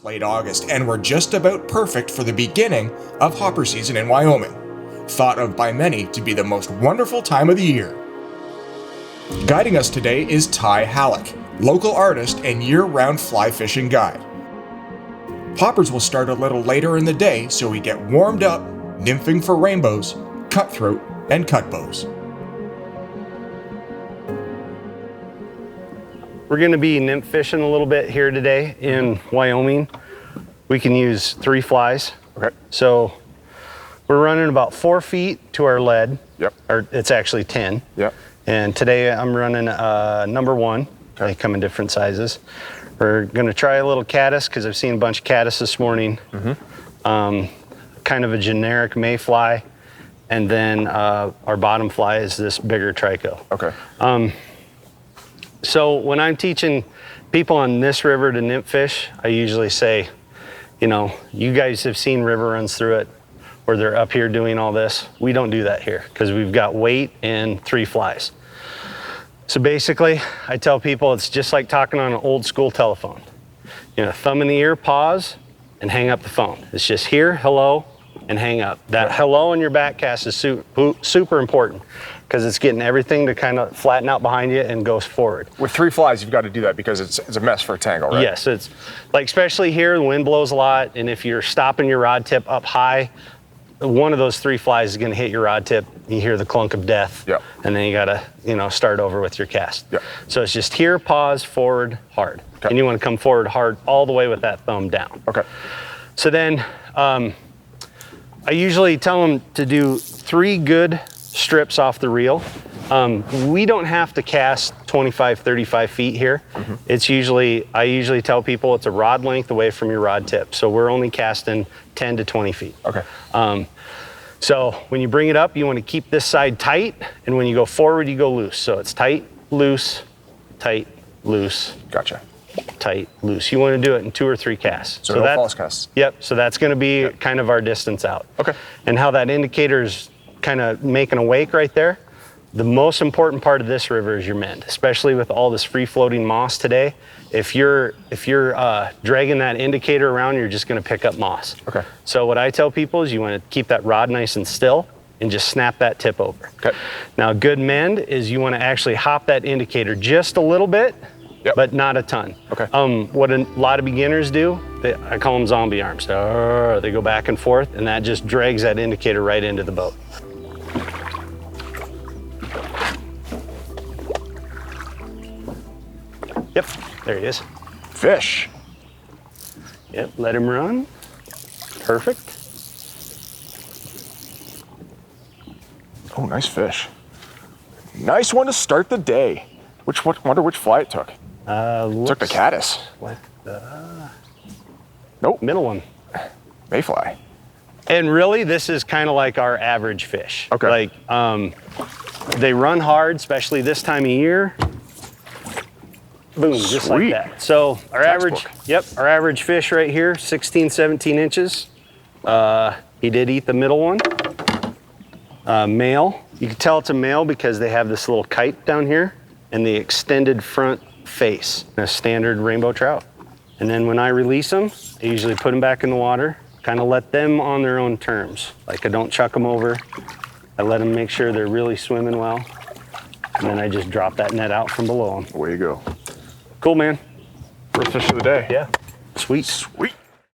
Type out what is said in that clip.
late August, and we're just about perfect for the beginning of hopper season in Wyoming, thought of by many to be the most wonderful time of the year. Guiding us today is Ty Hallock, local artist and year-round fly fishing guide. Hoppers will start a little later in the day so we get warmed up, nymphing for rainbows, cutthroat, and cutbows. We're going to be nymph fishing a little bit here today in Wyoming. We can use 3 flies. Okay. So we're running about 4 feet to our lead. Yep. Or it's actually 10. Yep. And today I'm running number 1. Okay. They come in different sizes. We're going to try a little caddis because I've seen a bunch of caddis this morning. Kind of a generic mayfly. And then our bottom fly is this bigger trico. Okay. So when I'm teaching people on this river to nymph fish, I usually say, you know, you guys have seen river runs through it where they're up here doing all this. We don't do that here because we've got weight and 3 flies. So basically, I tell people it's just like talking on an old school telephone. You know, thumb in the ear, pause, and hang up the phone. It's just here, hello, and hang up. That hello in your back cast is super important because it's getting everything to kind of flatten out behind you and goes forward. With 3 flies, you've got to do that because it's a mess for a tangle, right? Yes, it's like, especially here, the wind blows a lot, and if you're stopping your rod tip up high, one of those 3 flies is going to hit your rod tip. You hear the clunk of death, Yep. and then you got to, you know, start over with your cast. Yep. So it's just here, pause, forward, hard. Okay. And you want to come forward hard all the way with that thumb down. Okay. So then I usually tell them to do 3 good strips off the reel. We don't have to cast 25, 35 feet here. It's usually, I usually tell people it's a rod length away from your rod tip. So we're only casting 10 to 20 feet. Okay. So when you bring it up, you want to keep this side tight. And when you go forward, you go loose. So it's tight, loose, loose. Gotcha. Tight, loose. You want to do it in 2 or 3 casts. So no false casts. Yep. So that's going to be kind of our distance out. Okay. And how that indicator's kind of making a wake right there. The most important part of this river is your mend, especially with all this free floating moss today. If you're dragging that indicator around, you're just going to pick up moss. Okay. So what I tell people is you want to keep that rod nice and still and just snap that tip over. Okay. Now, a good mend is you want to actually hop that indicator just a little bit, but not a ton. Okay. What a lot of beginners do, I call them zombie arms. They go back and forth, and that just drags that indicator right into the boat. Yep, there he is. Fish. Yep, let him run. Perfect. Oh, nice fish. Nice one to start the day. Wonder which fly it took. Took the caddis. What the? Nope. Middle one. Mayfly. And really, this is kind of like our average fish. Okay. Like, they run hard, especially this time of year. Boom, just Sweet. like that. So our our average fish right here, 16, 17 inches. He did eat the middle one. Male. You can tell it's a male because they have this little kite down here and the extended front face. A standard rainbow trout. And then when I release them, I usually put them back in the water, kind of let them on their own terms. Like, I don't chuck them over. I let them make sure they're really swimming well. And then I just drop that net out from below them. Away you go. Cool, man. First fish of the day. Yeah. Sweet. Sweet.